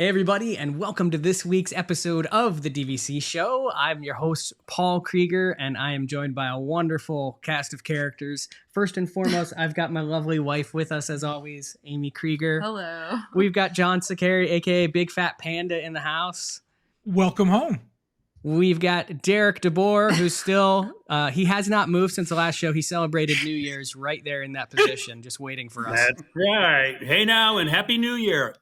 Hey, everybody, and welcome to this week's episode of the DVC Show. I'm your host, Paul Krieger, and I am joined by a wonderful cast of characters. First and foremost, I've got my lovely wife with us, as always, Amy Krieger. Hello. We've got John Sakari, a.k.a. Big Fat Panda, in the house. Welcome home. We've got Derek DeBoer, who's still, he has not moved since the last show. He celebrated New Year's right there in that position, just waiting for us. That's right. Hey now, and Happy New Year.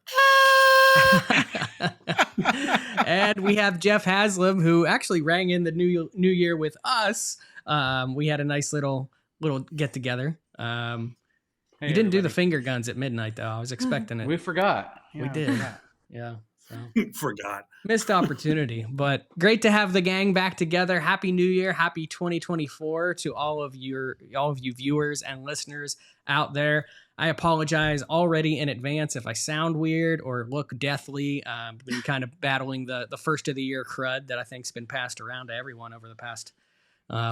And we have Jeff Haslam, who actually rang in the New Year with us. We had a nice little get together. You didn't do the finger guns at midnight, though. I was expecting it. We forgot. We did. Yeah. So. Forgot. Missed opportunity, but great to have the gang back together. Happy New Year, happy 2024 to all of you viewers and listeners out there. I apologize already in advance if I sound weird or look deathly. I've been kind of battling the first of the year crud that I think's been passed around to everyone over the past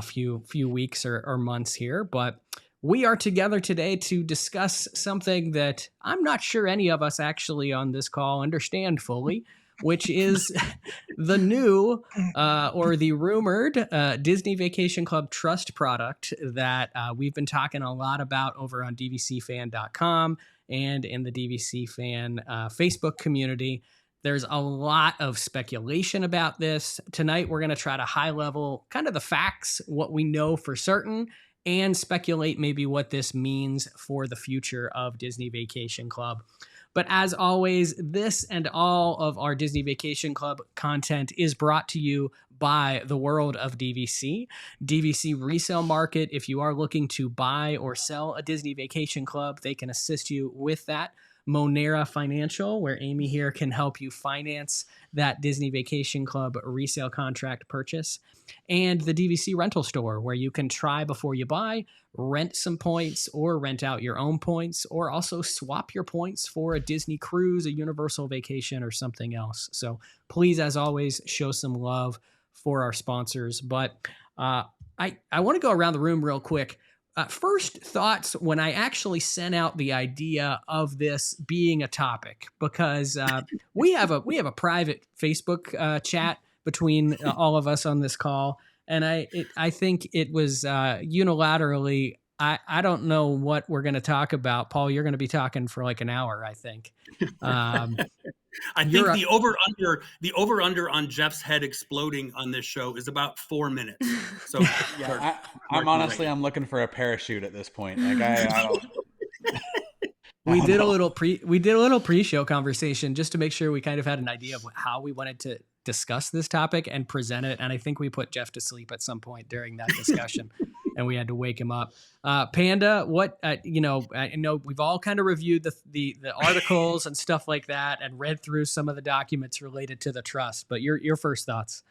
few weeks or months here, but we are together today to discuss something that I'm not sure any of us actually on this call understand fully, which is the new or the rumored Disney Vacation Club Trust product that we've been talking a lot about over on dvcfan.com and in the DVC Fan Facebook community. There's a lot of speculation about this. Tonight, we're going to try to high level kind of the facts, what we know for certain, and speculate maybe what this means for the future of Disney Vacation Club. But as always, this and all of our Disney Vacation Club content is brought to you by the world of DVC. DVC Resale Market, if you are looking to buy or sell a Disney Vacation Club, they can assist you with that. Monera Financial, where Amy here can help you finance that Disney Vacation Club resale contract purchase. And the DVC Rental Store, where you can try before you buy, rent some points or rent out your own points, or also swap your points for a Disney cruise, a Universal vacation, or something else. So please, as always, show some love for our sponsors. But I want to go around the room real quick. First thoughts when I actually sent out the idea of this being a topic, because we have a private Facebook chat between all of us on this call, and I think it was unilaterally. I don't know what we're going to talk about. Paul, you're going to be talking for like an hour, I think. I think the over under on Jeff's head exploding on this show is about 4 minutes. So yeah, I'm looking for a parachute at this point. Like I don't. We did a little pre-show conversation just to make sure we kind of had an idea of how we wanted to discuss this topic and present it. And I think we put Jeff to sleep at some point during that discussion and we had to wake him up. Panda, what, I know we've all kind of reviewed the articles and stuff like that and read through some of the documents related to the trust, but your first thoughts.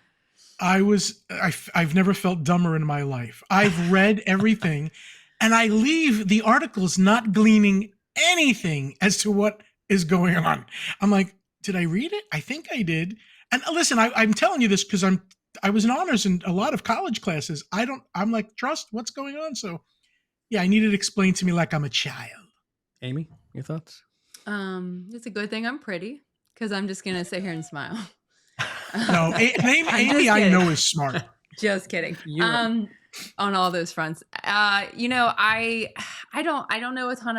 I've never felt dumber in my life. I've read everything and I leave the articles not gleaning anything as to what is going on. I'm like, did I read it? I think I did. And listen, I'm telling you this because I was in honors in a lot of college classes. I'm like, trust, what's going on? So yeah, I needed it explained to me like I'm a child. Amy, your thoughts? It's a good thing I'm pretty because I'm just going to sit here and smile. No, Amy I know is smart. Just kidding. On all those fronts. I don't know a ton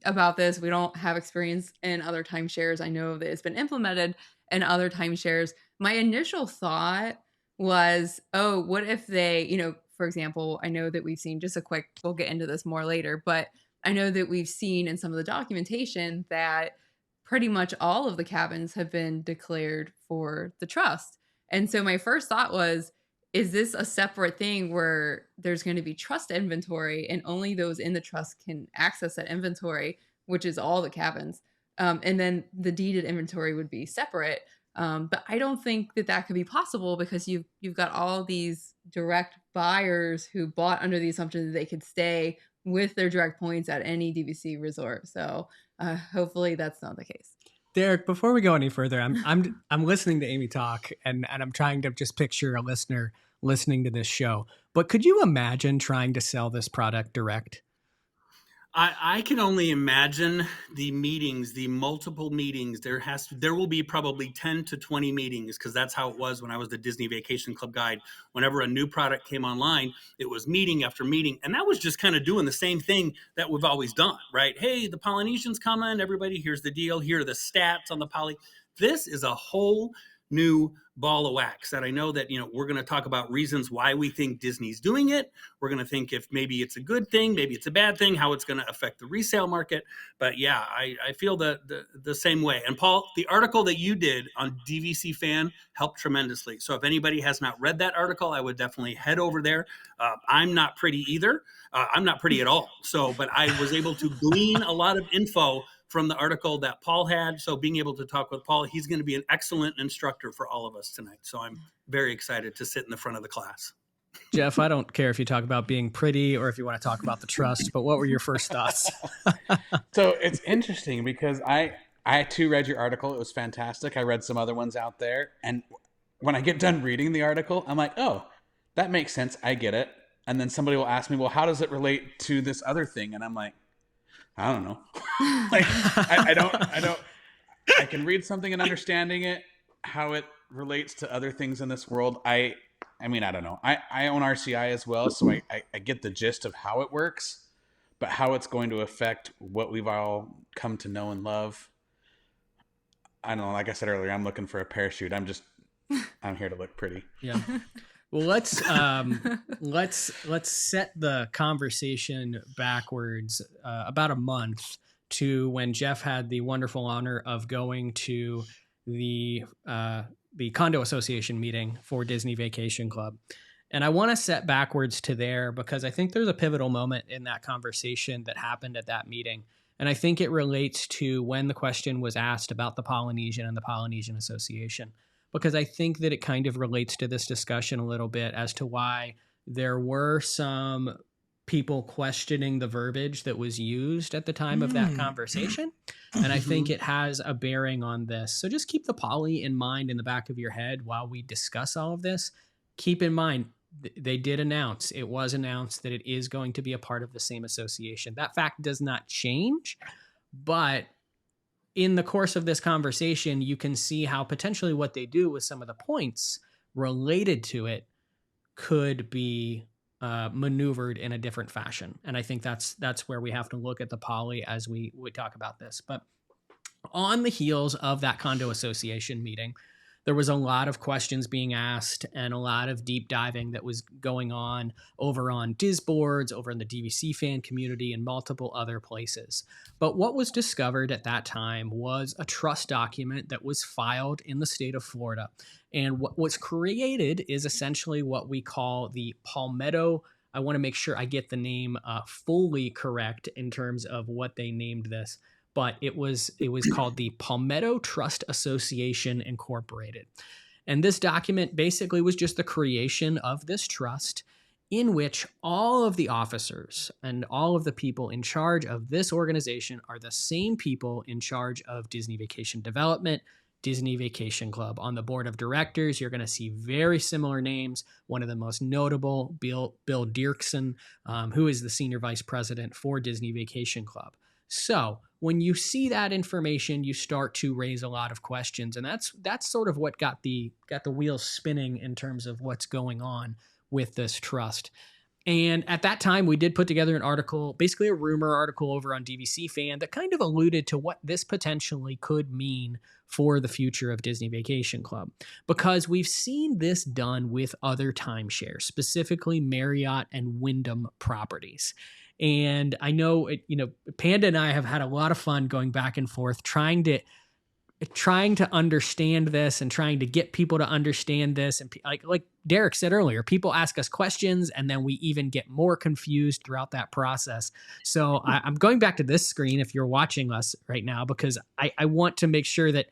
about this. We don't have experience in other timeshares. I know that it's been implemented in other timeshares. My initial thought was, oh, what if they, for example, I know that we've seen we'll get into this more later, but I know that we've seen in some of the documentation that pretty much all of the cabins have been declared for the trust. And so my first thought was, is this a separate thing where there's going to be trust inventory and only those in the trust can access that inventory, which is all the cabins. And then the deeded inventory would be separate. But I don't think that could be possible because you've got all these direct buyers who bought under the assumption that they could stay with their direct points at any DVC resort. So hopefully that's not the case. Derek, before we go any further, I'm listening to Amy talk and I'm trying to just picture a listener listening to this show. But could you imagine trying to sell this product direct? I can only imagine the meetings, the multiple meetings. There will be probably 10 to 20 meetings, because that's how it was when I was the Disney Vacation Club guide. Whenever a new product came online, it was meeting after meeting. And that was just kind of doing the same thing that we've always done, right? Hey, the Polynesians coming, everybody, here's the deal. Here are the stats on the poly. This is a whole new ball of wax that I know that, we're going to talk about reasons why we think Disney's doing it. We're going to think if maybe it's a good thing, maybe it's a bad thing, how it's going to affect the resale market. But yeah, I feel the same way. And Paul, the article that you did on DVC Fan helped tremendously. So if anybody has not read that article, I would definitely head over there. I'm not pretty either. I'm not pretty at all. But I was able to glean a lot of info from the article that Paul had. So being able to talk with Paul, he's going to be an excellent instructor for all of us tonight. So I'm very excited to sit in the front of the class. Jeff, I don't care if you talk about being pretty or if you want to talk about the trust, but what were your first thoughts? So it's interesting because I too read your article. It was fantastic. I read some other ones out there. And when I get done reading the article, I'm like, oh, that makes sense. I get it. And then somebody will ask me, well, how does it relate to this other thing? And I'm like, I don't know. I don't, I can read something and understanding it, how it relates to other things in this world. I mean, I don't know. I own RCI as well. So I get the gist of how it works, but how it's going to affect what we've all come to know and love. I don't know. Like I said earlier, I'm looking for a parachute. I'm here to look pretty. Yeah. Well, let's set the conversation backwards about a month to when Jeff had the wonderful honor of going to the condo association meeting for Disney Vacation Club. And I want to set backwards to there because I think there's a pivotal moment in that conversation that happened at that meeting. And I think it relates to when the question was asked about the Polynesian and the Polynesian Association, because I think that it kind of relates to this discussion a little bit as to why there were some people questioning the verbiage that was used at the time of that conversation. And I think it has a bearing on this. So just keep the poly in mind in the back of your head while we discuss all of this. Keep in mind, it was announced that it is going to be a part of the same association. That fact does not change, but in the course of this conversation, you can see how potentially what they do with some of the points related to it could be maneuvered in a different fashion. And I think that's where we have to look at the poly as we talk about this. But on the heels of that condo association meeting, there was a lot of questions being asked and a lot of deep diving that was going on over on Disboards, over in the DVC fan community, and multiple other places. But what was discovered at that time was a trust document that was filed in the state of Florida. And what was created is essentially what we call the Palmetto. I want to make sure I get the name fully correct in terms of what they named this. But it was called the Palmetto Trust Association Incorporated. And this document basically was just the creation of this trust in which all of the officers and all of the people in charge of this organization are the same people in charge of Disney Vacation Development, Disney Vacation Club. On the board of directors, you're going to see very similar names. One of the most notable, Bill Dirksen, who is the senior vice president for Disney Vacation Club. So when you see that information, you start to raise a lot of questions, and that's sort of what got the wheels spinning in terms of what's going on with this trust. And at that time, we did put together an article, basically a rumor article over on DVC Fan that kind of alluded to what this potentially could mean for the future of Disney Vacation Club, because we've seen this done with other timeshares, specifically Marriott and Wyndham properties. And I know, Panda and I have had a lot of fun going back and forth, trying to understand this and trying to get people to understand this. And like Derek said earlier, people ask us questions and then we even get more confused throughout that process. So I'm going back to this screen if you're watching us right now, because I want to make sure that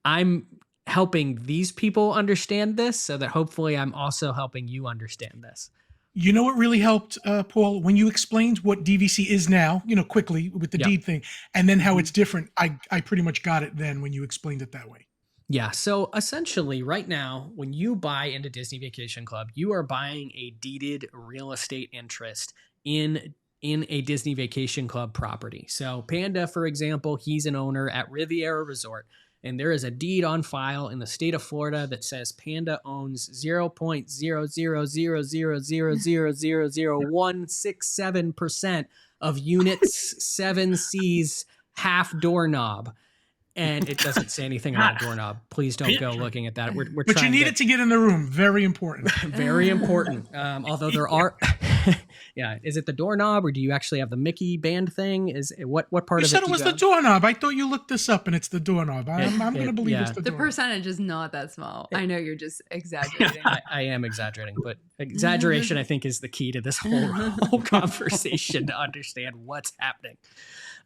I'm helping these people understand this so that hopefully I'm also helping you understand this. You know what really helped, Paul, when you explained what DVC is now, quickly with the deed thing, and then how it's different. I pretty much got it then when you explained it that way. Yeah. So essentially right now, when you buy into Disney Vacation Club, you are buying a deeded real estate interest in in a Disney Vacation Club property. So Panda, for example, he's an owner at Riviera Resort, and there is a deed on file in the state of Florida that says Panda owns 0.00000000167% of units 7C's half doorknob. And it doesn't say anything about a doorknob. Please don't go looking at that. We're But you need it to get in the room. Very important. very important. Although there are, yeah. Is it the doorknob, or do you actually have the Mickey band thing? Is what part You of said it? it was the doorknob. I thought you looked this up, and it's the doorknob. I'm going to believe yeah. it's the The doorknob. percentage is not that small. I know you're just exaggerating. I am exaggerating, but exaggeration, I think, is the key to this whole conversation to understand what's happening.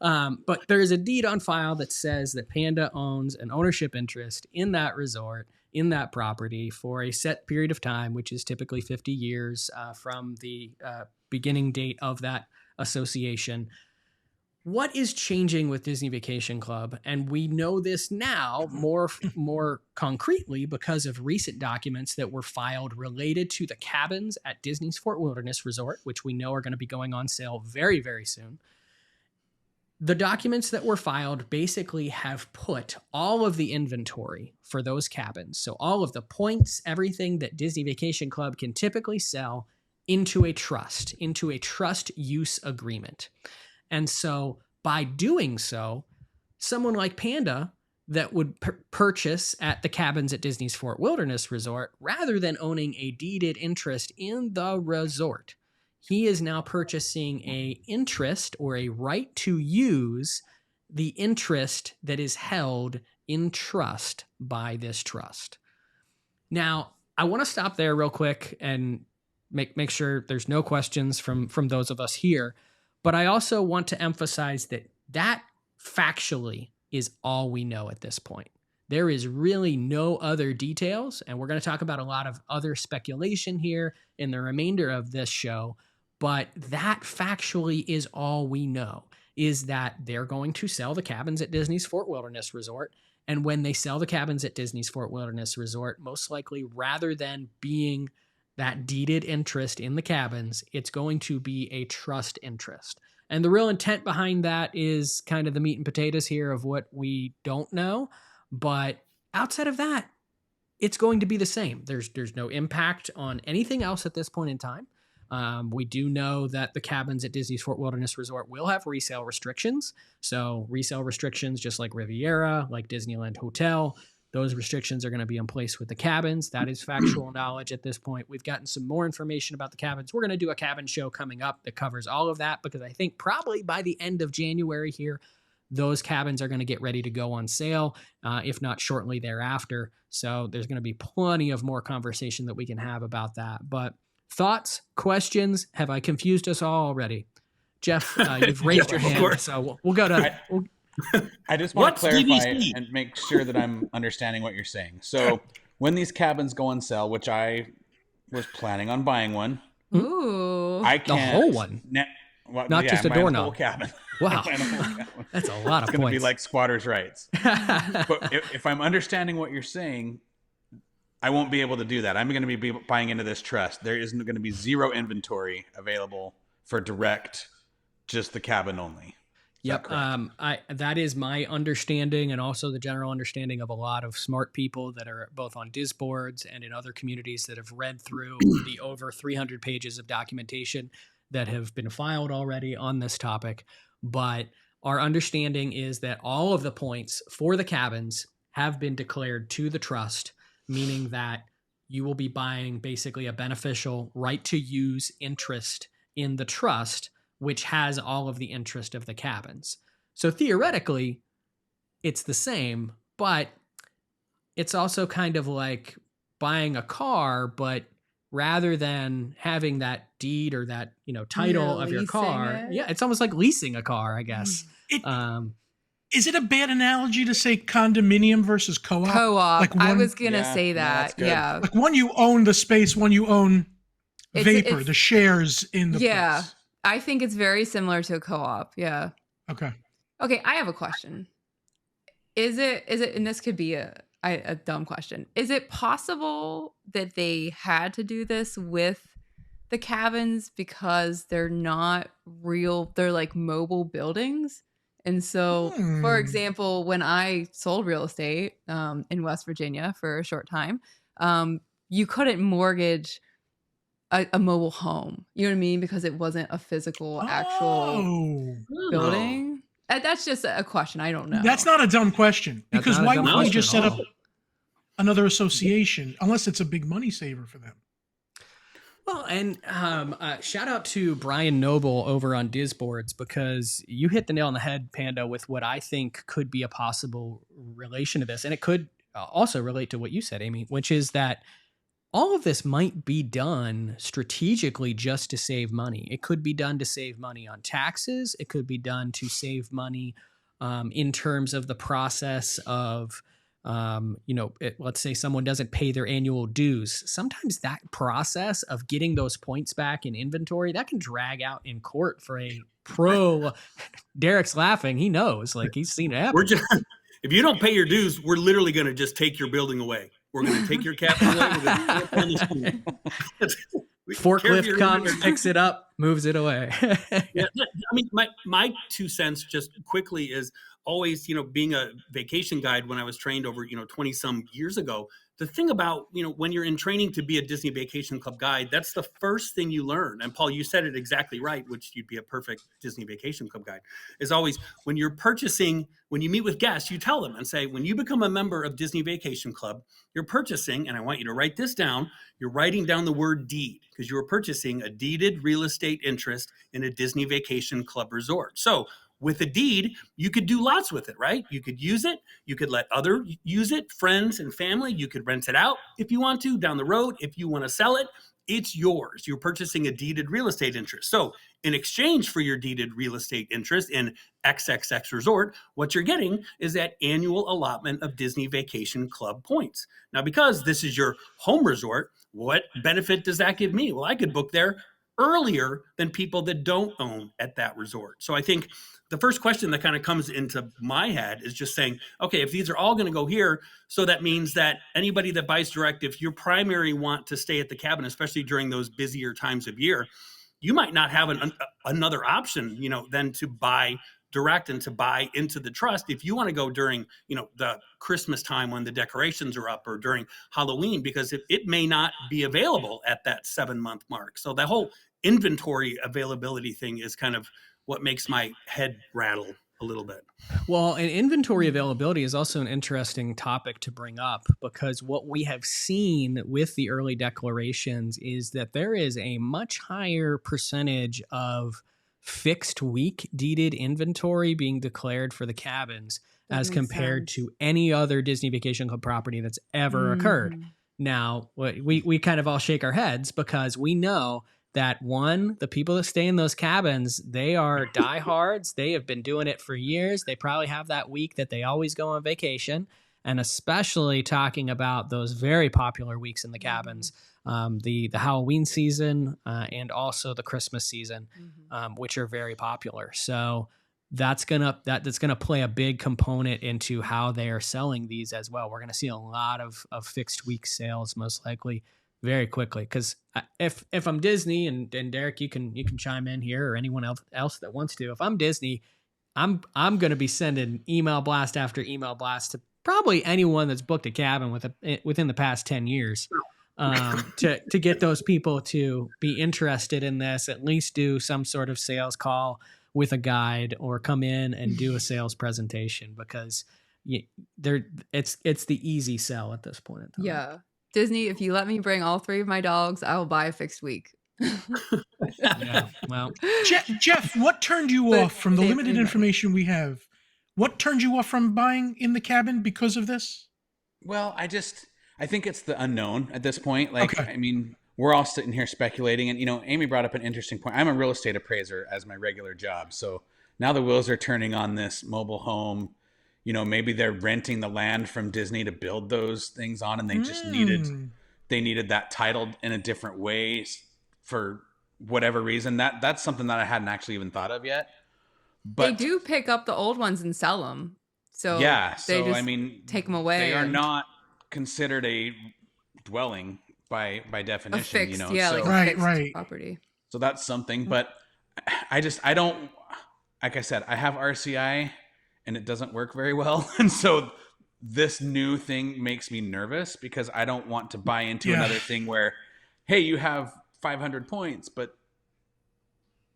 But there's a deed on file that says that Panda owns an ownership interest in that resort, in that property for a set period of time, which is typically 50 years from the beginning date of that association. What is changing with Disney Vacation Club? And we know this now more concretely because of recent documents that were filed related to the cabins at Disney's Fort Wilderness Resort, which we know are going to be going on sale very, very soon. The documents that were filed basically have put all of the inventory for those cabins, so all of the points, everything that Disney Vacation Club can typically sell, into a trust use agreement. And so by doing so, someone like Panda that would purchase at the cabins at Disney's Fort Wilderness Resort, rather than owning a deeded interest in the resort, he is now purchasing a interest or a right to use the interest that is held in trust by this trust. Now, I want to stop there real quick and make sure there's no questions from those of us here. But I also want to emphasize that factually is all we know at this point. There is really no other details, and we're going to talk about a lot of other speculation here in the remainder of this show. But that factually is all we know, is that they're going to sell the cabins at Disney's Fort Wilderness Resort. And when they sell the cabins at Disney's Fort Wilderness Resort, most likely rather than being that deeded interest in the cabins, it's going to be a trust interest. And the real intent behind that is kind of the meat and potatoes here of what we don't know. But outside of that, it's going to be the same. There's no impact on anything else at this point in time. We do know that the cabins at Disney's Fort Wilderness Resort will have resale restrictions. So resale restrictions, just like Riviera, like Disneyland Hotel, those restrictions are going to be in place with the cabins. That is factual knowledge at this point. We've gotten some more information about the cabins. We're going to do a cabin show coming up that covers all of that, because I think probably by the end of January here, those cabins are going to get ready to go on sale, if not shortly thereafter. So there's going to be plenty of more conversation that we can have about that. But thoughts, questions? Have I confused us all already? Jeff, you've raised your hand, so we'll go to... I just want to clarify DVC? and make sure that I'm understanding what you're saying. So when these cabins go on sale, which I was planning on buying one, Ooh. I can't... The whole one? Not just a doorknob. The whole cabin. Wow. That's a lot of It's going to be points. like squatters' rights. But if I'm understanding what you're saying, I won't be able to do that. I'm going to be buying into this trust. There isn't going to be zero inventory available for direct, just the cabin only. Yep. That is my understanding, and also the general understanding of a lot of smart people that are both on DIS boards and in other communities that have read through the over 300 pages of documentation that have been filed already on this topic. But our understanding is that all of the points for the cabins have been declared to the trust, meaning that you will be buying basically a beneficial right to use interest in the trust, which has all of the interest of the cabins. So theoretically, it's the same, but it's also kind of like buying a car, but rather than having that deed or that, title of your car, it's almost like leasing a car, I guess. Is it a bad analogy to say condominium versus co-op? Co-op. Like I was going to say that. Yeah. Like one you own the space, one you own It's- the shares in the place. I think it's very similar to a co-op. Yeah. Okay. Okay, I have a question. Is it, and this could be a dumb question. Is it possible that they had to do this with the cabins because they're not real. They're like mobile buildings. And so, for Hmm. example, when I sold real estate in West Virginia for a short time, you couldn't mortgage a mobile home. You know what I mean? Because it wasn't a physical, actual Oh, Oh. building. That's just a question. I don't know. that's not a dumb question. That's Because not a why dumb wouldn't we question just at set up all. another association, unless it's a big money saver for them? Well, and shout out to Brian Noble over on Disboards, because you hit the nail on the head, Panda, with what I think could be a possible relation to this. And it could also relate to what you said, Amy, which is that all of this might be done strategically just to save money. It could be done to save money on taxes. It could be done to save money in terms of the process of, let's say someone doesn't pay their annual dues. Sometimes that process of getting those points back in inventory, that can drag out in court for a pro. Derek's laughing. He knows, like he's seen it happen. We're just, if you don't pay your dues, we're literally going to just take your building away. We're going to take your capital away. We're going to put it on the school. Forklift comes, picks it up, moves it away. Yeah, I mean, my 2 cents just quickly is always, being a vacation guide when I was trained over, 20 some years ago. The thing about, when you're in training to be a Disney Vacation Club guide, that's the first thing you learn. And Paul, you said it exactly right, which you'd be a perfect Disney Vacation Club guide, is always when you're purchasing, when you meet with guests, you tell them and say, when you become a member of Disney Vacation Club, you're purchasing, and I want you to write this down, you're writing down the word deed, because you are purchasing a deeded real estate interest in a Disney Vacation Club resort. So with a deed, you could do lots with it, right? You could use it. You could let others use it, friends and family. You could rent it out if you want to down the road. If you want to sell it, it's yours. You're purchasing a deeded real estate interest. So in exchange for your deeded real estate interest in XXX resort, what you're getting is that annual allotment of Disney Vacation Club points. Now, because this is your home resort, what benefit does that give me? Well, I could book there earlier than people that don't own at that resort. So I think the first question that kind of comes into my head is just saying, okay, if these are all going to go here, so that means that anybody that buys direct, if your primary want to stay at the cabin, especially during those busier times of year, you might not have another option, than to buy direct and to buy into the trust if you want to go during, the Christmas time when the decorations are up, or during Halloween, because it may not be available at that 7-month mark. So that whole inventory availability thing is kind of what makes my head rattle a little bit. Well, and inventory availability is also an interesting topic to bring up, because what we have seen with the early declarations is that there is a much higher percentage of fixed week deeded inventory being declared for the cabins as compared to any other Disney Vacation Club property that's ever occurred. Now, we kind of all shake our heads, because we know that, one, the people that stay in those cabins, they are diehards. They have been doing it for years. They probably have that week that they always go on vacation. And especially talking about those very popular weeks in the cabins, the Halloween season and also the Christmas season, which are very popular. So that's gonna play a big component into how they are selling these as well. We're gonna see a lot of fixed week sales, most likely, very quickly. Because if I'm Disney, and Derek, you can chime in here, or anyone else that wants to. If I'm Disney, I'm going to be sending email blast after email blast to probably anyone that's booked a cabin within the past 10 years to get those people to be interested in this, at least do some sort of sales call with a guide, or come in and do a sales presentation, because it's the easy sell at this point in time. Yeah. Disney, if you let me bring all 3 of my dogs, I will buy a fixed week. Yeah, well, Jeff, what turned you off from the limited information we have? What turned you off from buying in the cabin because of this? Well, I think it's the unknown at this point. Like, Okay. I mean, we're all sitting here speculating, and Amy brought up an interesting point. I'm a real estate appraiser as my regular job, so now the wheels are turning on this mobile home. Maybe they're renting the land from Disney to build those things on, and they just needed that titled in a different way for whatever reason. That's something that I hadn't actually even thought of yet. But they do pick up the old ones and sell them. So yeah, they so just I mean, take them away. They are not considered a dwelling by A definition, fixed, you know. yeah, like So a Right, fixed right. property. so that's something, but I don't, like I said, I have RCI and it doesn't work very well. And so this new thing makes me nervous because I don't want to buy into Yeah. another thing where, hey, you have 500 points, but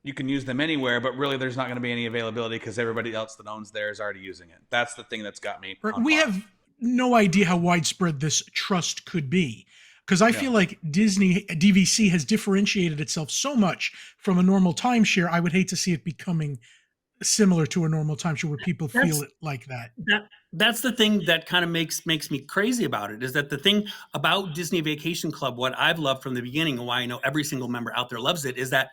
you can use them anywhere, but really there's not going to be any availability because everybody else that owns there is already using it. That's the thing that's got me Right. on We pause. have no idea how widespread this trust could be. Because I feel like Disney DVC has differentiated itself so much from a normal timeshare. I would hate to see it becoming similar to a normal timeshare where people feel That's it like that. that's the thing that kind of makes me crazy about it, is that the thing about Disney Vacation Club, what I've loved from the beginning and why I know every single member out there loves it, is that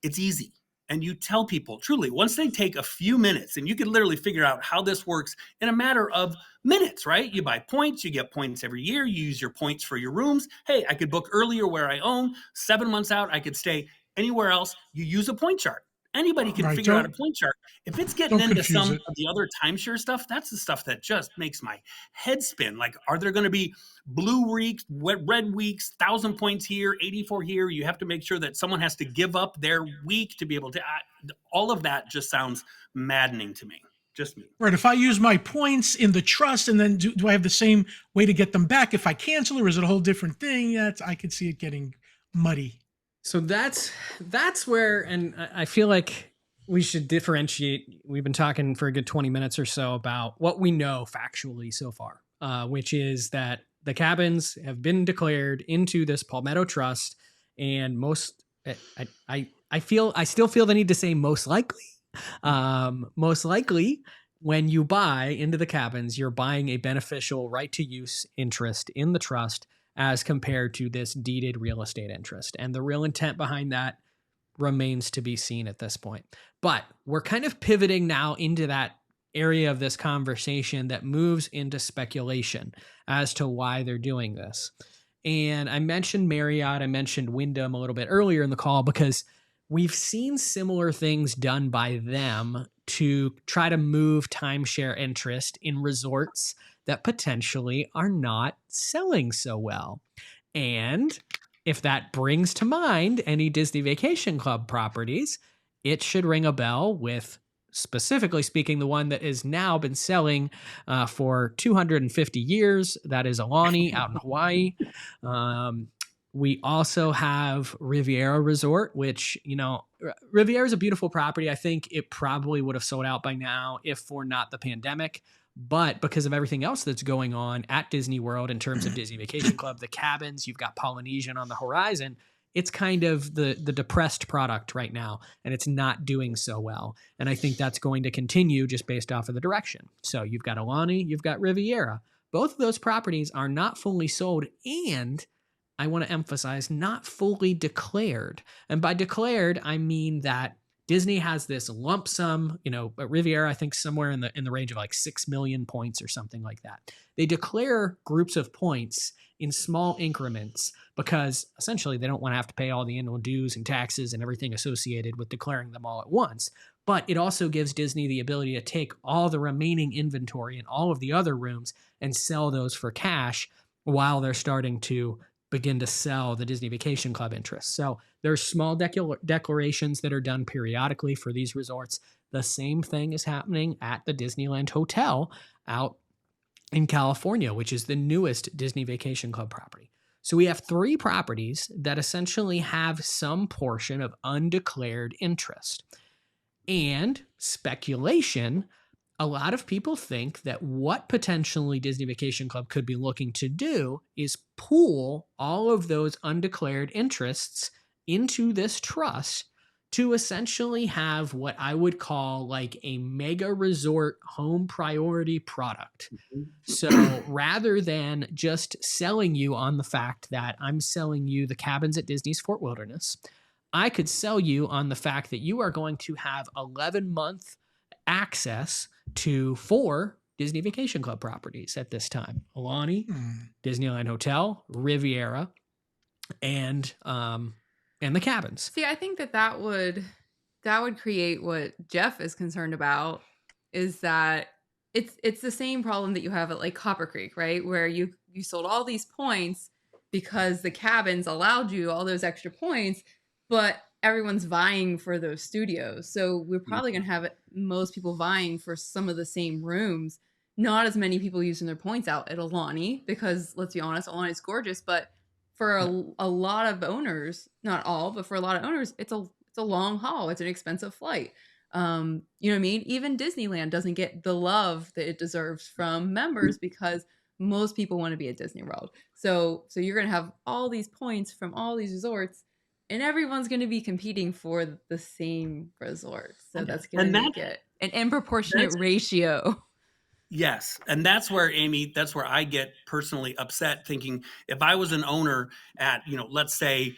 it's easy. And you tell people truly, once they take a few minutes, and you can literally figure out how this works in a matter of minutes, right? You buy points, you get points every year, you use your points for your rooms. Hey, I could book earlier where I own, 7 months out, I could stay anywhere else. You use a point chart. Anybody can Right. figure out a point chart. If it's getting Don't into confuse some it. of the other timeshare stuff, that's the stuff that just makes my head spin. Like, are there going to be blue weeks, red weeks, 1,000 points here, 84 here? You have to make sure that someone has to give up their week to be able to. All of that just sounds maddening to me. Just me. Right. If I use my points in the trust and then do I have the same way to get them back if I cancel, or is it a whole different thing? I could see it getting muddy. So that's where, and I feel like we should differentiate. We've been talking for a good 20 minutes or so about what we know factually so far, which is that the cabins have been declared into this Palmetto Trust, and I still feel the need to say most likely. Most likely, when you buy into the cabins, you're buying a beneficial right to use interest in the trust as compared to this deeded real estate interest. And the real intent behind that remains to be seen at this point. But we're kind of pivoting now into that area of this conversation that moves into speculation as to why they're doing this. And I mentioned Marriott, I mentioned Wyndham a little bit earlier in the call because we've seen similar things done by them to try to move timeshare interest in resorts that potentially are not selling so well. And if that brings to mind any Disney Vacation Club properties, it should ring a bell with, specifically speaking, the one that has now been selling for 250 years. That is Alani out in Hawaii. We also have Riviera Resort, which, Riviera is a beautiful property. I think it probably would have sold out by now if for not the pandemic. But because of everything else that's going on at Disney World in terms of Disney Vacation Club, the cabins, you've got Polynesian on the horizon, it's kind of the depressed product right now, and it's not doing so well. And I think that's going to continue just based off of the direction. So you've got Alani, you've got Riviera. Both of those properties are not fully sold, and I want to emphasize not fully declared. And by declared, I mean that Disney has this lump sum, Riviera, I think somewhere in the range of like 6 million points or something like that. They declare groups of points in small increments because essentially they don't want to have to pay all the annual dues and taxes and everything associated with declaring them all at once. But it also gives Disney the ability to take all the remaining inventory in all of the other rooms and sell those for cash while they're starting to begin to sell the Disney Vacation Club interest. So there's small declarations that are done periodically for these resorts. The same thing is happening at the Disneyland Hotel out in California, which is the newest Disney Vacation Club property. So we have 3 properties that essentially have some portion of undeclared interest. And speculation, a lot of people think that what potentially Disney Vacation Club could be looking to do is pool all of those undeclared interests into this trust to essentially have what I would call like a mega resort home priority product. So rather than just selling you on the fact that I'm selling you the cabins at Disney's Fort Wilderness, I could sell you on the fact that you are going to have 11-month access to 4 Disney Vacation Club properties at this time: Alani, Disneyland Hotel, Riviera, and the cabins. See, I think that would create what Jeff is concerned about, is that it's the same problem that you have at like Copper Creek, right? Where you sold all these points, because the cabins allowed you all those extra points, but everyone's vying for those studios. So we're probably going to have most people vying for some of the same rooms. Not as many people using their points out at Alani, because let's be honest, Alani's gorgeous, but for a lot of owners, not all, but for a lot of owners, it's a long haul. It's an expensive flight. You know what I mean? Even Disneyland doesn't get the love that it deserves from members because most people want to be at Disney World. So you're going to have all these points from all these resorts, and everyone's going to be competing for the same resort. So that's going to make it an disproportionate ratio. Yes. And that's where, Amy, that's where I get personally upset, thinking if I was an owner at, let's say,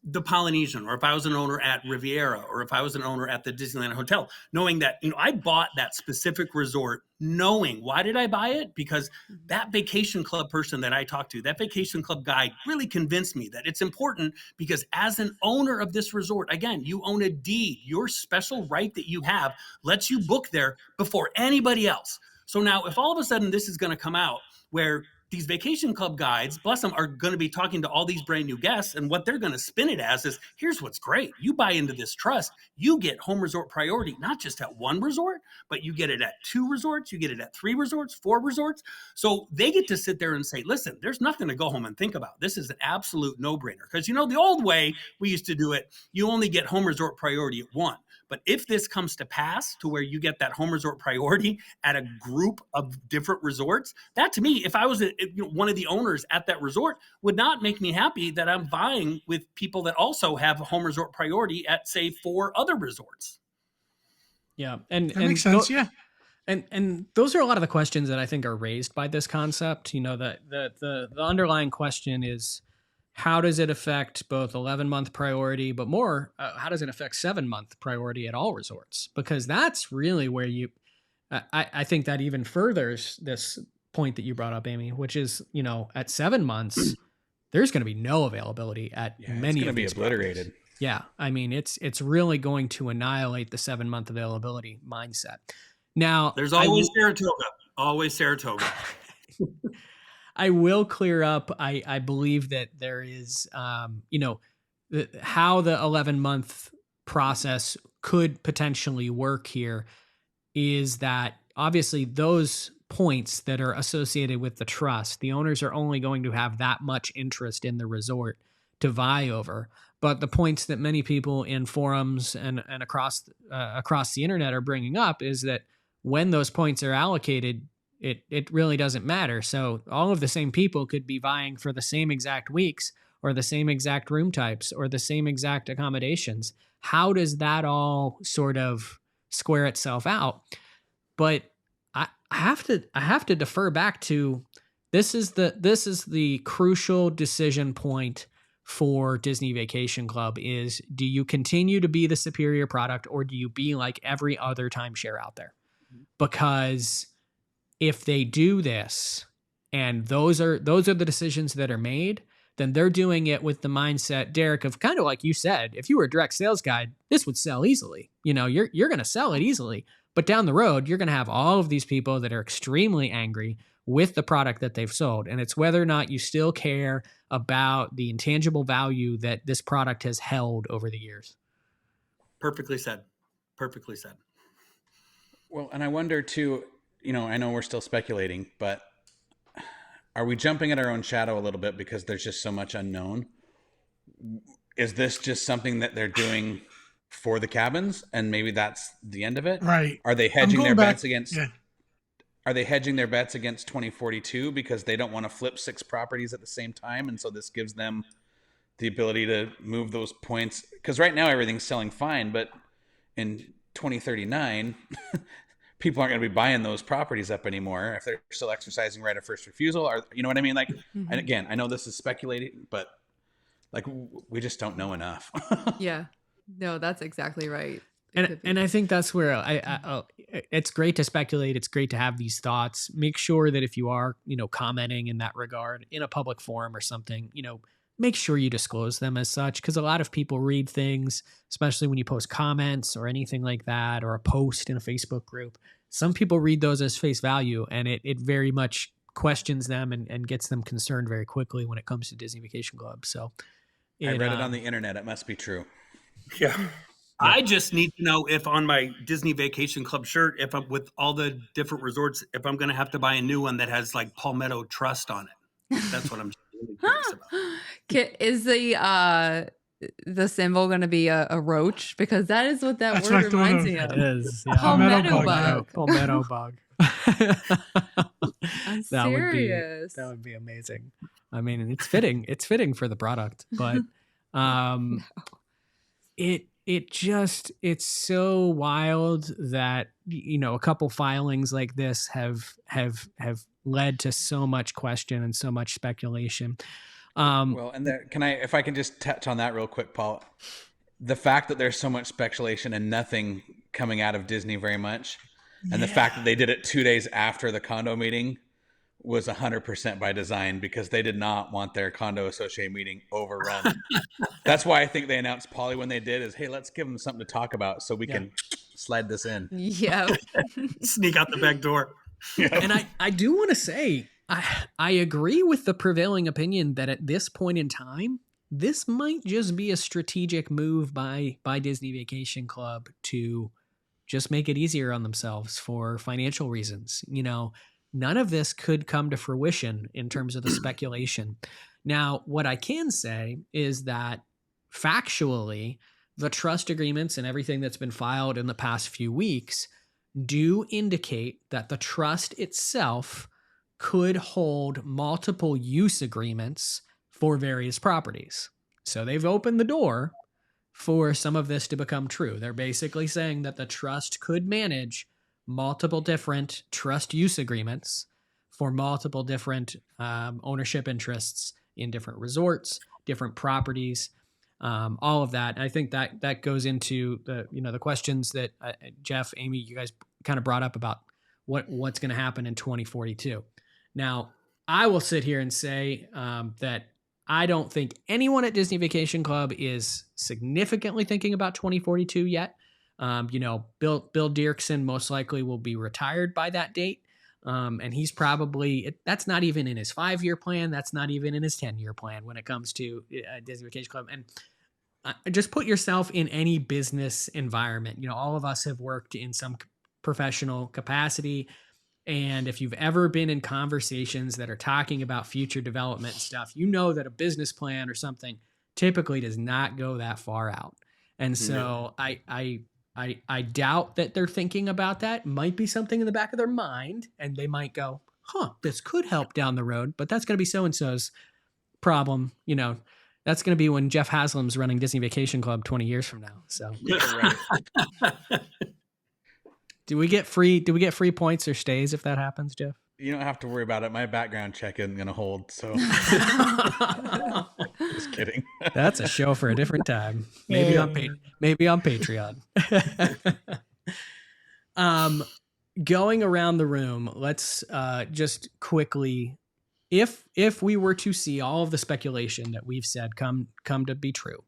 the Polynesian, or if I was an owner at Riviera, or if I was an owner at the Disneyland Hotel, knowing that, I bought that specific resort, knowing, why did I buy it? Because that vacation club person that I talked to, that vacation club guide, really convinced me that it's important, because as an owner of this resort, again, you own a deed. Your special right that you have lets you book there before anybody else. So now if all of a sudden this is going to come out where these vacation club guides, bless them, are going to be talking to all these brand new guests, and what they're going to spin it as is, here's what's great. You buy into this trust, you get home resort priority, not just at one resort, but you get it at 2 resorts, you get it at 3 resorts, 4 resorts. So they get to sit there and say, listen, there's nothing to go home and think about. This is an absolute no-brainer. Because the old way we used to do it, you only get home resort priority at 1. But if this comes to pass to where you get that home resort priority at a group of different resorts, that to me, if I was one of the owners at that resort, would not make me happy that I'm vying with people that also have a home resort priority at, say, 4 other resorts. Yeah. And that makes sense. Yeah. And those are a lot of the questions that I think are raised by this concept. The underlying question is, how does it affect both 11-month priority, but more, how does it affect 7-month priority at all resorts? Because that's really where I think that even furthers this point that you brought up, Amy, which is, at 7 months, there's going to be no availability at many of these. It's going to be obliterated. Properties. Yeah. I mean, it's really going to annihilate the 7-month availability mindset. Now, there's always Saratoga. I will clear up. I believe that there is, how the 11-month process could potentially work here is that obviously those points that are associated with the trust, the owners are only going to have that much interest in the resort to vie over. But the points that many people in forums and across the internet are bringing up is that when those points are allocated, it really doesn't matter. So all of the same people could be vying for the same exact weeks or the same exact room types or the same exact accommodations. How does that all sort of square itself out? But I have to defer back to this is the crucial decision point for Disney Vacation Club is, do you continue to be the superior product, or do you be like every other timeshare out there? Because if they do this and those are the decisions that are made, then they're doing it with the mindset, Derek, of kind of like you said, if you were a direct sales guide, this would sell easily. You're going to sell it easily, but down the road, you're going to have all of these people that are extremely angry with the product that they've sold. And it's whether or not you still care about the intangible value that this product has held over the years. Perfectly said. Perfectly said. Well, and I wonder too, I know we're still speculating, but are we jumping at our own shadow a little bit because there's just so much unknown? Is this just something that they're doing for the cabins and maybe that's the end of it? Right. Are they hedging their bets against Yeah. Are they hedging their bets against 2042 because they don't want to flip 6 properties at the same time, and so this gives them the ability to move those points? Because right now everything's selling fine, but in 2039 people aren't going to be buying those properties up anymore if they're still exercising right of first refusal. Or you know what I mean? Like, and again, I know this is speculating, but like we just don't know enough. Yeah, no, that's exactly right. And I think that's where it's great to speculate. It's great to have these thoughts. Make sure that if you are, commenting in that regard in a public forum or something, make sure you disclose them as such, because a lot of people read things, especially when you post comments or anything like that, or a post in a Facebook group. Some people read those as face value, and it very much questions them and gets them concerned very quickly when it comes to Disney Vacation Club. So I read it on the internet. It must be true. Yeah. I just need to know if on my Disney Vacation Club shirt, if I'm with all the different resorts, if I'm going to have to buy a new one that has like Palmetto Trust on it. That's what I'm really curious about. Is the symbol going to be a roach? Because that is what that That's word what I thought reminds of. me of. It is. Yeah. Palmetto bug. Palmetto bug. I'm That serious. would be amazing. I mean, it's fitting. It's fitting for the product, but it's so wild that, you know, a couple filings like this have led to so much question and so much speculation. Well, and if I can just touch on that real quick, Paul, the fact that there's so much speculation and nothing coming out of Disney very much, and the fact that they did it 2 days after the condo meeting was 100% by design, because they did not want their condo associate meeting overrun. That's why I think they announced Poly when they did, is, hey, let's give them something to talk about so we can slide this in. Yeah. Sneak out the back door. And I do want to say, I agree with the prevailing opinion that at this point in time, this might just be a strategic move by Disney Vacation Club to just make it easier on themselves for financial reasons. You know, none of this could come to fruition in terms of the speculation. Now, what I can say is that factually, the trust agreements and everything that's been filed in the past few weeks do indicate that the trust itself could hold multiple use agreements for various properties. So they've opened the door for some of this to become true. They're basically saying that the trust could manage multiple different trust use agreements for multiple different ownership interests in different resorts, different properties, all of that. And I think that goes into the questions that Jeff, Amy, you guys kind of brought up about what's going to happen in 2042. Now, I will sit here and say that I don't think anyone at Disney Vacation Club is significantly thinking about 2042 yet. Bill Dirksen most likely will be retired by that date. And he's probably, that's not even in his 5-year plan. That's not even in his 10-year plan when it comes to Disney Vacation Club. And just put yourself in any business environment. You know, all of us have worked in some professional capacity. And if you've ever been in conversations that are talking about future development and stuff, you know that a business plan or something typically does not go that far out. And so I doubt that they're thinking about that. Might be something in the back of their mind, and they might go, this could help down the road, but that's going to be so-and-so's problem. You know, that's going to be when Jeff Haslam's running Disney Vacation Club 20 years from now. So do we get free points or stays if that happens, Jeff? You don't have to worry about it. My background check isn't going to hold. So just kidding. That's a show for a different time. Maybe on Patreon. Going around the room, let's just quickly, if we were to see all of the speculation that we've said come to be true,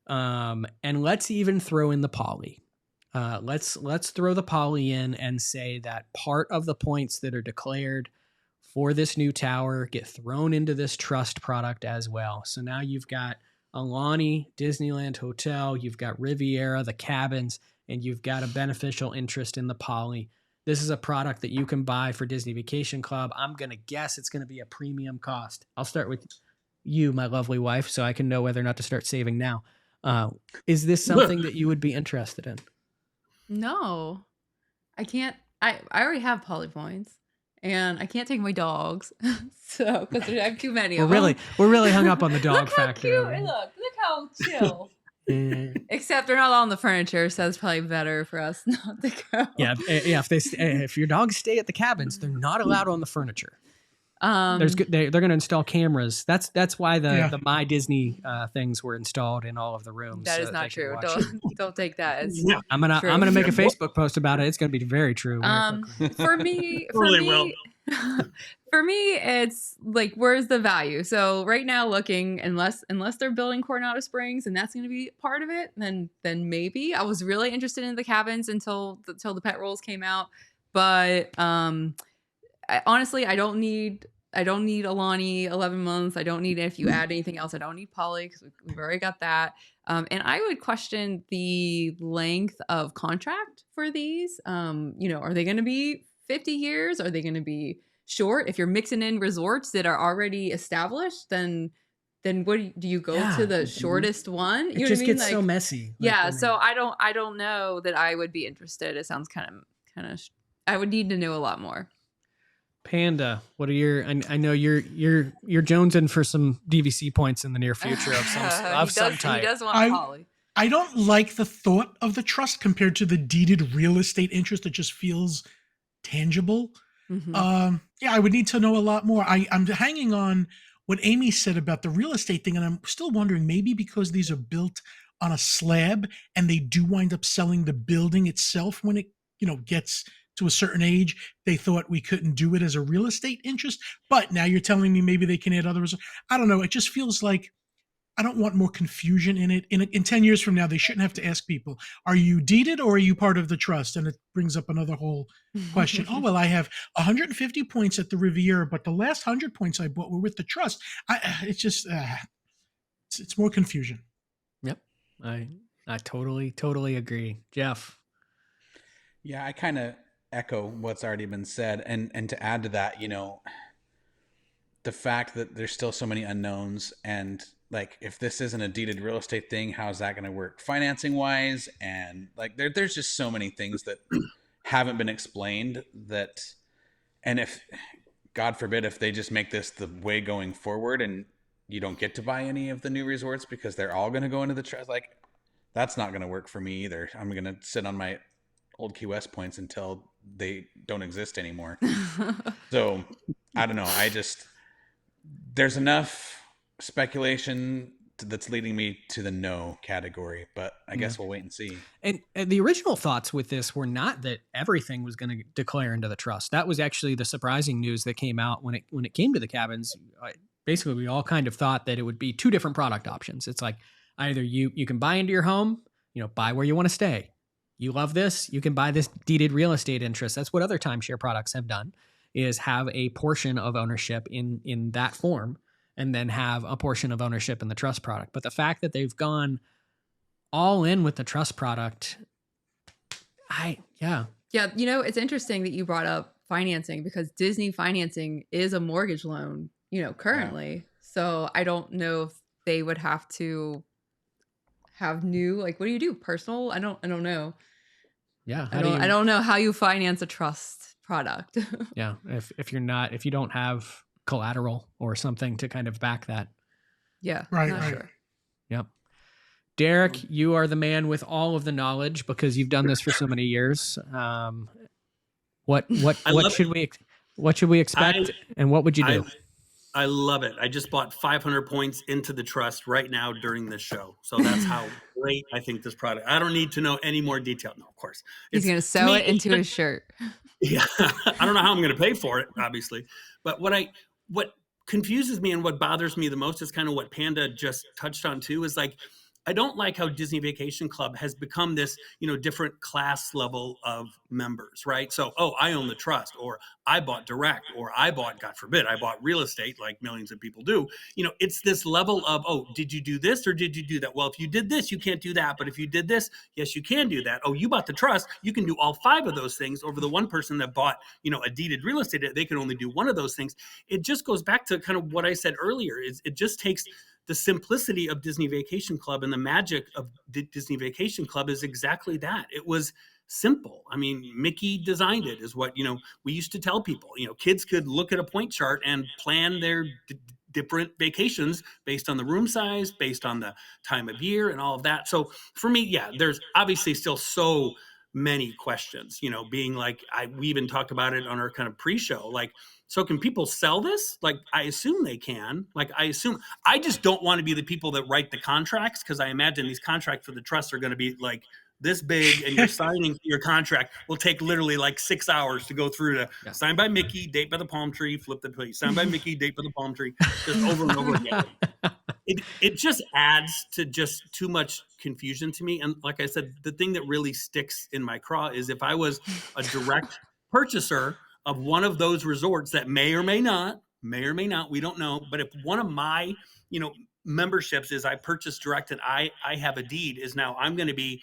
and let's even throw in the poly. Let's throw the poly in and say that part of the points that are declared for this new tower get thrown into this trust product as well. So now you've got Alani, Disneyland Hotel, you've got Riviera, the cabins, and you've got a beneficial interest in the poly. This is a product that you can buy for Disney Vacation Club. I'm going to guess it's going to be a premium cost. I'll start with you, my lovely wife, so I can know whether or not to start saving now. Is this something that you would be interested in? No, I can't. I already have poly points, and I can't take my dogs. So because I have too many of them. We're really hung up on the dog Look how factor. cute! Look how chill. Except they're not on the furniture, so it's probably better for us not to go. Yeah. If your dogs stay at the cabins, they're not allowed on the furniture. They're going to install cameras. That's why the My Disney things were installed in all of the rooms. That is not true. Don't take that as I'm gonna make a Facebook post about it. It's gonna be very true. For me, it's like, where's the value? So right now, looking, unless they're building Coronado Springs and that's going to be part of it, then maybe. I was really interested in the cabins until the pet rolls came out, but honestly, I don't need Alani 11 months. I don't need, if you add anything else, I don't need poly because we've already got that. And I would question the length of contract for these. Are they going to be 50 years? Are they going to be short? If you're mixing in resorts that are already established, then what do you go to the shortest one? It just gets so messy. Yeah. So I don't know that I would be interested. It sounds kind of, I would need to know a lot more. Panda, what are your? I know you're jonesing for some DVC points in the near future of some type. He does want poly. I don't like the thought of the trust compared to the deeded real estate interest. It just feels tangible. Mm-hmm. I would need to know a lot more. I'm hanging on what Amy said about the real estate thing, and I'm still wondering, maybe because these are built on a slab and they do wind up selling the building itself when it gets to a certain age, they thought we couldn't do it as a real estate interest. But now you're telling me maybe they can add others. I don't know. It just feels like I don't want more confusion in it. In 10 years from now, they shouldn't have to ask people, are you deeded or are you part of the trust? And it brings up another whole question. Oh, well, I have 150 points at the Riviera, but the last 100 points I bought were with the trust. It's just, it's more confusion. Yep. I totally agree. Jeff. Yeah, I kind of echo what's already been said. And to add to that, the fact that there's still so many unknowns, and like, if this isn't a deeded real estate thing, how's that going to work financing wise? And like, there's just so many things that haven't been explained and if, God forbid, if they just make this the way going forward and you don't get to buy any of the new resorts because they're all going to go into the trust, like, that's not going to work for me either. I'm going to sit on my old Key West points until they don't exist anymore. So I don't know. There's enough speculation that's leading me to the no category, but I guess we'll wait and see. And the original thoughts with this were not that everything was going to declare into the trust. That was actually the surprising news that came out when it came to the cabins. Basically, we all kind of thought that it would be two different product options. It's like, either you can buy into your home, buy where you want to stay. You love this, you can buy this deeded real estate interest. That's what other timeshare products have done, is have a portion of ownership in that form, and then have a portion of ownership in the trust product. But the fact that they've gone all in with the trust product, Yeah, it's interesting that you brought up financing, because Disney financing is a mortgage loan, currently. Yeah. So I don't know if they would have to have new, like, what do you do? Personal? I don't know. Yeah. I don't know how you finance a trust product. Yeah. If you don't have collateral or something to kind of back that. Yeah. Right. Sure. Yep. Derek, you are the man with all of the knowledge because you've done this for so many years. What should we expect, and what would you do? I love it. I just bought 500 points into the trust right now during this show. So that's how great I think this product. I don't need to know any more detail. No, of course. He's going to sew it into his shirt. Yeah. I don't know how I'm going to pay for it, obviously. But what confuses me and what bothers me the most is kind of what Panda just touched on too, is like, I don't like how Disney Vacation Club has become this, different class level of members, right? So, I own the trust, or I bought direct, or I bought, God forbid, I bought real estate like millions of people do. It's this level of, did you do this or did you do that? Well, if you did this, you can't do that. But if you did this, yes, you can do that. Oh, you bought the trust, you can do all 5 of those things over the one person that bought, a deeded real estate. They can only do one of those things. It just goes back to kind of what I said earlier, is it just takes the simplicity of Disney Vacation Club, and the magic of Disney Vacation Club is exactly that. It was simple. I mean, Mickey designed it, is what, we used to tell people. Kids could look at a point chart and plan their different vacations based on the room size, based on the time of year and all of that. So for me, yeah, there's obviously still so many questions, being like, we even talked about it on our kind of pre-show, like, so can people sell this? Like, I assume they can. I just don't want to be the people that write the contracts, because I imagine these contracts for the trust are going to be like this big, and you're signing your contract will take literally like 6 hours to go through to sign by Mickey, date by the palm tree, flip the page, sign by Mickey, date by the palm tree, just over and over again. It just adds to just too much confusion to me. And like I said, the thing that really sticks in my craw is if I was a direct purchaser of one of those resorts that may or may not, we don't know, but if one of my, memberships is I purchased direct and I have a deed, is now I'm going to be,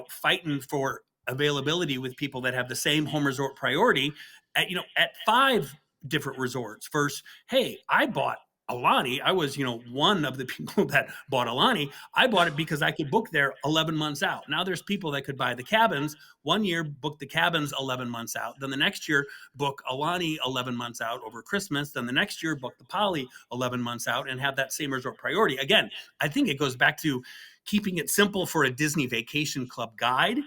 fighting for availability with people that have the same home resort priority at 5 different resorts. First, hey, I bought Alani. I was, one of the people that bought Alani. I bought it because I could book there 11 months out. Now there's people that could buy the cabins 1 year, book the cabins 11 months out. Then the next year, book Alani 11 months out over Christmas. Then the next year, book the Poly 11 months out and have that same resort priority. Again, I think it goes back to keeping it simple for a Disney Vacation Club guide.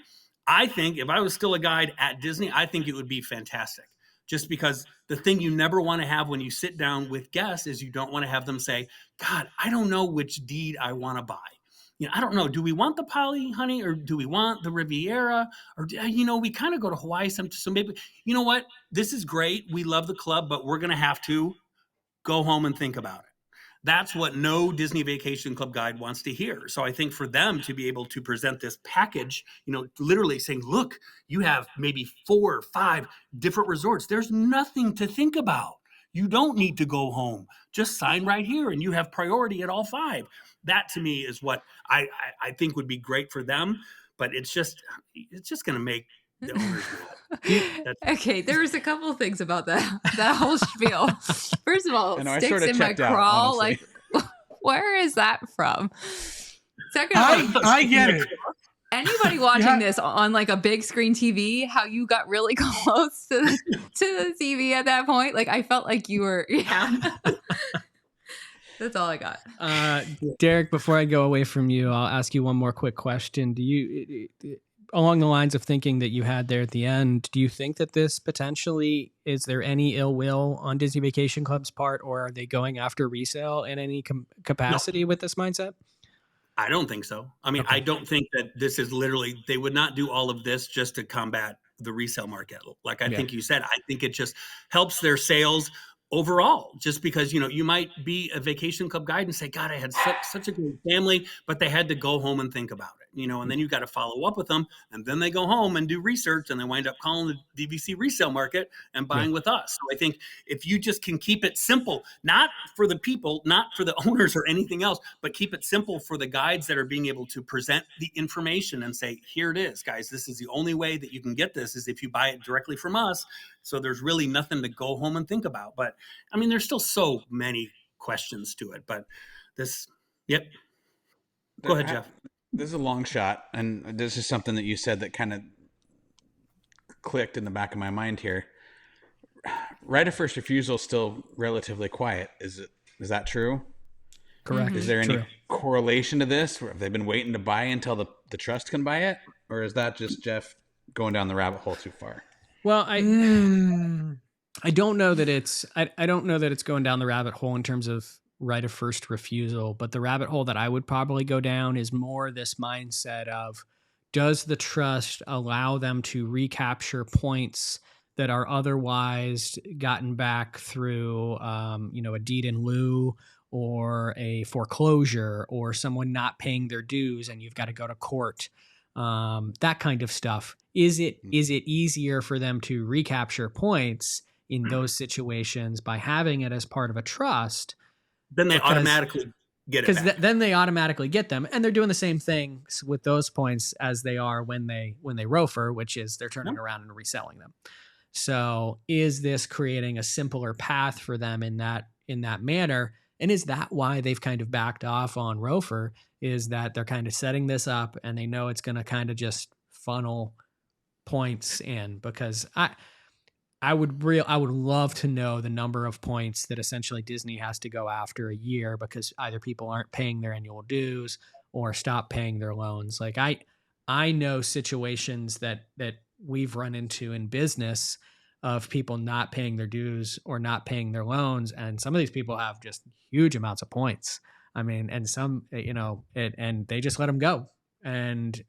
I think if I was still a guide at Disney, I think it would be fantastic. Just because the thing you never want to have when you sit down with guests is you don't want to have them say, God, I don't know which deed I want to buy. I don't know. Do we want the Poly, honey, or do we want the Riviera? Or, we kind of go to Hawaii so maybe, you know what? This is great. We love the club, but we're going to have to go home and think about it. That's what no Disney Vacation Club guide wants to hear. So I think for them to be able to present this package, literally saying, look, you have maybe 4 or 5 different resorts. There's nothing to think about. You don't need to go home. Just sign right here and you have priority at all 5. That to me is what I think would be great for them. But it's just going to make the owners mad. Okay, there was a couple of things about that whole spiel. First of all, I sticks sorta in my checked out, crawl. honestly. Like, where is that from? Second of all, I get it. anybody watching this on like a big screen TV, how you got really close to the TV at that point? Like, I felt like you were, That's all I got. Derek, before I go away from you, I'll ask you one more quick question. Do you, along the lines of thinking that you had there at the end, do you think that this potentially, is there any ill will on Disney Vacation Club's part, or are they going after resale in any capacity with this mindset? I don't think so. I mean, okay. I don't think that this is literally, they would not do all of this just to combat the resale market. Like I think you said, I think it just helps their sales overall, just because, you might be a vacation club guide and say, God, I had such a great family, but they had to go home and think about it, and then you got to follow up with them. And then they go home and do research and they wind up calling the DVC resale market and buying with us. So I think if you just can keep it simple, not for the people, not for the owners or anything else, but keep it simple for the guides that are being able to present the information and say, here it is, guys, this is the only way that you can get this is if you buy it directly from us. So there's really nothing to go home and think about. But I mean, there's still so many questions to it, but this, yep. Go ahead, Jeff. This is a long shot. And this is something that you said that kind of clicked in the back of my mind here. Right of first refusal is still relatively quiet. Is that true? Correct. Is there any correlation to this? Have they been waiting to buy until the trust can buy it? Or is that just Jeff going down the rabbit hole too far? Well, I don't know that it's I don't know that it's going down the rabbit hole in terms of right of first refusal, but the rabbit hole that I would probably go down is more this mindset of, does the trust allow them to recapture points that are otherwise gotten back through a deed in lieu or a foreclosure or someone not paying their dues and you've got to go to court, that kind of stuff. Is it easier for them to recapture points in those situations by having it as part of a trust? Then they automatically get it back. Because then they automatically get them, and they're doing the same thing with those points as they are when they ROFR, which is they're turning around and reselling them. So is this creating a simpler path for them in that manner? And is that why they've kind of backed off on ROFR, is that they're kind of setting this up and they know it's going to kind of just funnel points in? Because I would love to know the number of points that essentially Disney has to go after a year because either people aren't paying their annual dues or stop paying their loans. Like I know situations that we've run into in business of people not paying their dues or not paying their loans. And some of these people have just huge amounts of points. I mean, and some, and they just let them go. And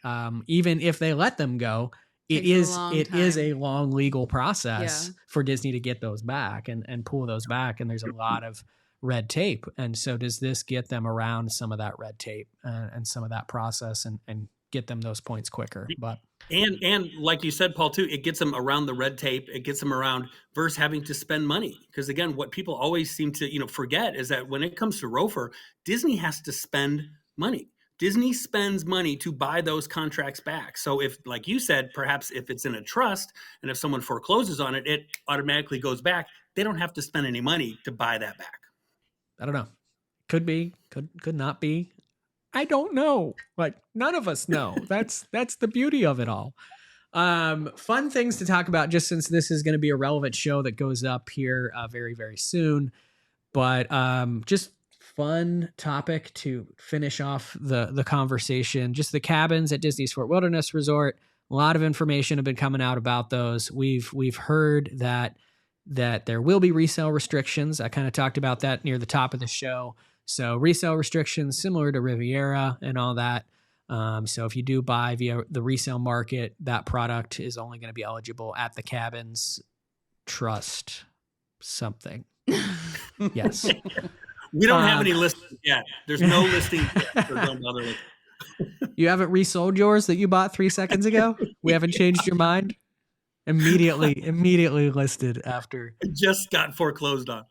even if they let them go, it is a long legal process for Disney to get those back and pull those back. And there's a lot of red tape. And so does this get them around some of that red tape and some of that process and get them those points quicker. But And like you said, Paul, too, it gets them around the red tape. It gets them around versus having to spend money. Because again, what people always seem to forget is that when it comes to ROFR, Disney has to spend money. Disney spends money to buy those contracts back. So if, like you said, perhaps if it's in a trust and if someone forecloses on it, it automatically goes back. They don't have to spend any money to buy that back. I don't know. Could be, could not be. I don't know. Like, none of us know. That's the beauty of it all. Fun things to talk about, just since this is going to be a relevant show that goes up here very, very soon. But just fun topic to finish off the conversation. Just the cabins at Disney's Fort Wilderness Resort. A lot of information have been coming out about those. We've heard that there will be resale restrictions. I kind of talked about that near the top of the show. So resale restrictions similar to Riviera and all that. So if you do buy via the resale market, that product is only going to be eligible at the cabins. Trust something. Yes. We don't have any listings yet. There's no listings yet. So don't bother with it. You haven't resold yours that you bought 3 seconds ago? We haven't changed your mind? Immediately listed after. It just got foreclosed on.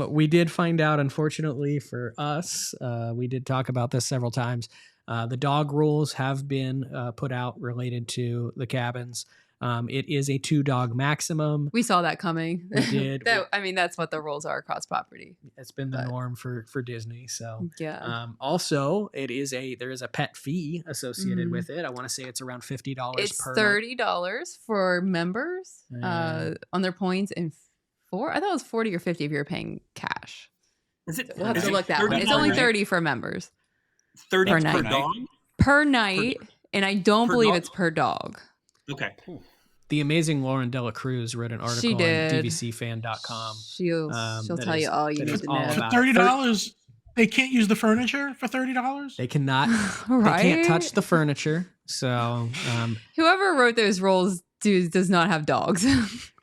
We did find out, unfortunately for us, we did talk about this several times. The dog rules have been put out related to the cabins. It is a 2-dog maximum. We saw that coming. We did. That's what the rules are across property. It's been the norm for Disney. So yeah. Also, there is a pet fee associated with it. I want to say it's around $50 It's per $30 for members on their points, and I thought it was 40 or 50 if you're paying cash. Is it? We'll have to look that one. It's only 30 for members. 30 per per night. dog? Per night, and I don't believe it's per dog. Okay. The amazing Lauren Dela Cruz wrote an article on dvcfan.com. She'll tell you all you need to know. $30, they can't use the furniture for $30? They cannot. Right? They can't touch the furniture. So whoever wrote those rules does not have dogs.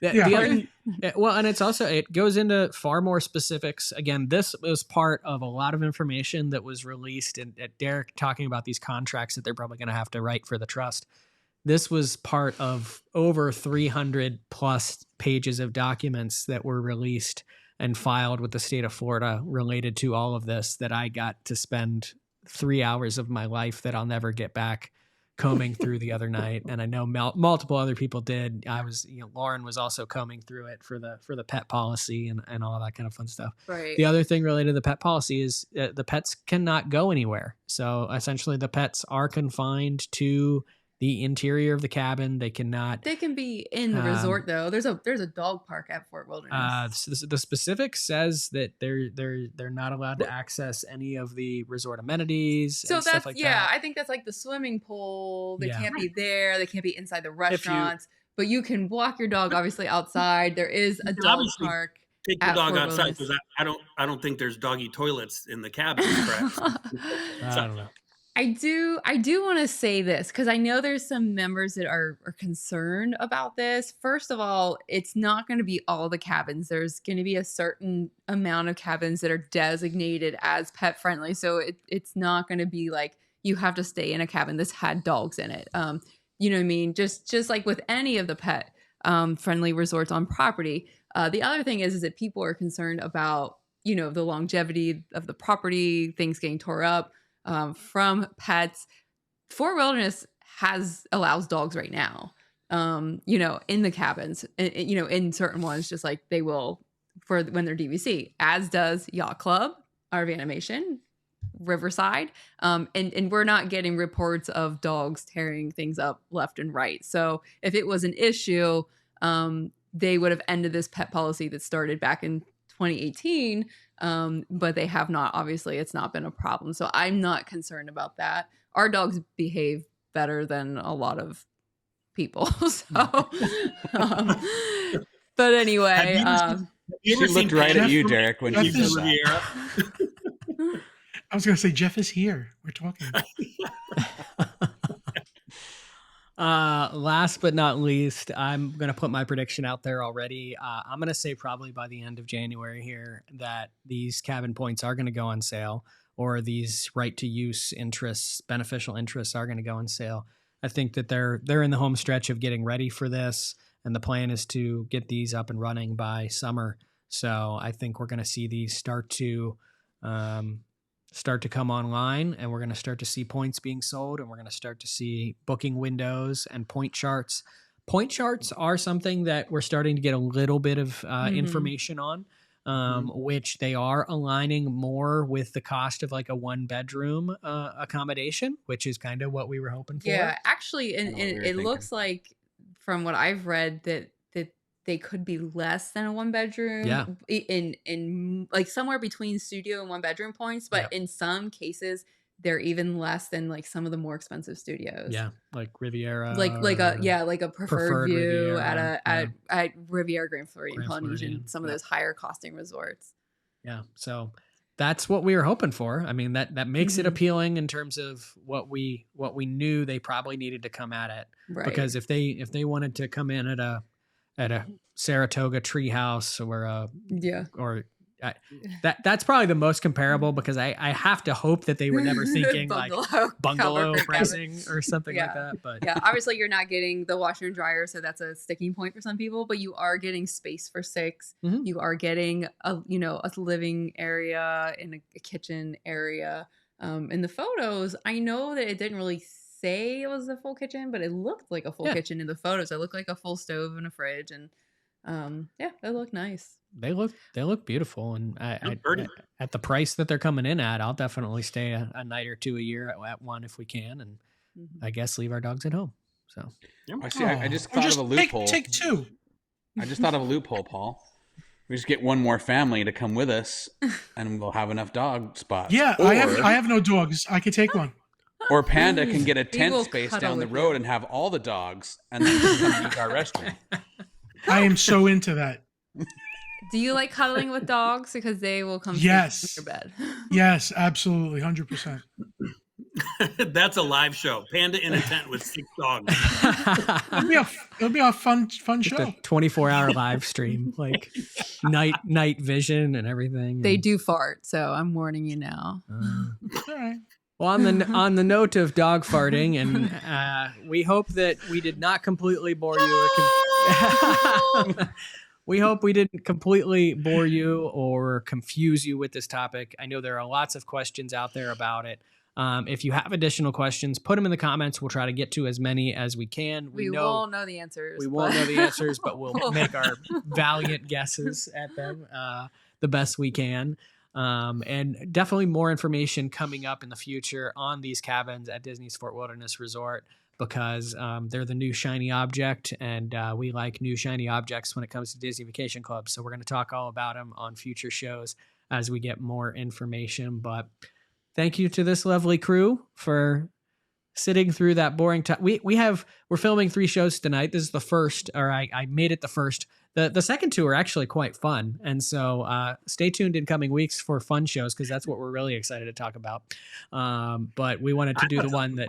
And it's also, it goes into far more specifics. Again, this was part of a lot of information that was released, and Derek talking about these contracts that they're probably going to have to write for the trust. This was part of over 300 plus pages of documents that were released and filed with the state of Florida related to all of this, that I got to spend 3 hours of my life that I'll never get back combing through the other night. And I know multiple other people did. Lauren was also combing through it for the pet policy and all that kind of fun stuff. Right. The other thing related to the pet policy is the pets cannot go anywhere. So essentially the pets are confined to the interior of the cabin. They cannot. They can be in the resort though. There's a dog park at Fort Wilderness. The specific says that they're not allowed to access any of the resort amenities. So and stuff like that. I think that's like the swimming pool. They can't be there. They can't be inside the restaurants. But you can walk your dog obviously outside. There is a dog park. Take the dog outside, because I don't think there's doggy toilets in the cabin. Perhaps. I don't know. I do want to say this, because I know there's some members that are concerned about this. First of all, it's not going to be all the cabins. There's going to be a certain amount of cabins that are designated as pet friendly. So it's not going to be like you have to stay in a cabin that's had dogs in it. You know what I mean? Just like with any of the pet friendly resorts on property. The other thing is that people are concerned about, the longevity of the property, things getting tore up. From pets. Fort Wilderness allows dogs right now, in the cabins, in certain ones, just like they will for when they're DVC, as does Yacht Club, RV Animation, Riverside. And we're not getting reports of dogs tearing things up left and right. So if it was an issue, they would have ended this pet policy that started back in 2018. But they have not. Obviously, it's not been a problem. So I'm not concerned about that. Our dogs behave better than a lot of people. So, but anyway, she looked right at you, Derek, when she said that. I was going to say, Jeff is here. We're talking. Last but not least, I'm going to put my prediction out there already. I'm going to say probably by the end of January here that these cabin points are going to go on sale. or these right to use interests, beneficial interests are going to go on sale. I think that they're in the home stretch of getting ready for this, and the plan is to get these up and running by summer. So I think we're going to see these start to come online, and we're going to start to see points being sold, and we're going to start to see booking windows and point charts. Point charts are something that we're starting to get a little bit of information on, which they are aligning more with the cost of like a 1-bedroom accommodation, which is kind of what we were hoping for. Yeah, actually, and it looks like from what I've read that they could be less than a 1-bedroom. Yeah. In like somewhere between studio and 1-bedroom points, but in some cases they're even less than like some of the more expensive studios. Yeah, like Riviera, like a preferred view Riviera, at Riviera Grand Floridian Grand Polynesian, Floridian, some of those higher costing resorts. Yeah, so that's what we were hoping for. I mean, that makes it appealing in terms of what we knew they probably needed to come at it. Right. Because if they wanted to come in at a Saratoga treehouse that's probably the most comparable, because I have to hope that they were never thinking like bungalow pricing or something like that. But yeah, obviously you're not getting the washer and dryer, so that's a sticking point for some people, but you are getting space for 6. You are getting a living area and a kitchen area. In the photos, I know that it didn't really say it was a full kitchen, but it looked like a full kitchen in the photos. It looked like a full stove and a fridge, and they look nice. They look beautiful, and I at the price that they're coming in at, I'll definitely stay a night or two a year at one if we can, and I guess leave our dogs at home. So I just thought of a loophole. Take 2. I just thought of a loophole, Paul. We just get one more family to come with us, and we'll have enough dog spots. Yeah, I have no dogs. I could take one. Or Panda can get a tent space down the road and have all the dogs, and then just come use our restroom. I am so into that. Do you like cuddling with dogs? Because they will come sleep in your bed. Yes, absolutely, 100%. That's a live show. Panda in a tent with 6 dogs. It'll be a fun show. A 24-hour live stream, like night vision and everything. They do fart, so I'm warning you now. All right. Well, on the note of dog farting, and we hope that we did not completely bore you. We hope we didn't completely bore you or confuse you with this topic. I know there are lots of questions out there about it. If you have additional questions, put them in the comments. We'll try to get to as many as we can. We won't know the answers. We won't know the answers, but we'll make our valiant guesses at them the best we can. And definitely more information coming up in the future on these cabins at Disney's Fort Wilderness Resort, because they're the new shiny object, and we like new shiny objects when it comes to Disney Vacation Club. So we're going to talk all about them on future shows as we get more information. But thank you to this lovely crew for sitting through that boring time. We're filming 3 shows tonight. This is the first, or I made it the first. The second 2 are actually quite fun. And so stay tuned in coming weeks for fun shows, because that's what we're really excited to talk about. But we wanted to do the one that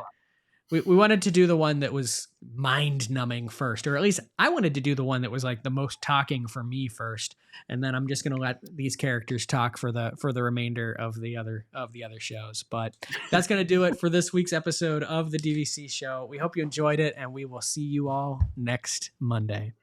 we wanted to do the one that was mind numbing first, or at least I wanted to do the one that was like the most talking for me first. And then I'm just going to let these characters talk for the remainder of the other shows. But that's going to do it for this week's episode of the DVC show. We hope you enjoyed it, and we will see you all next Monday.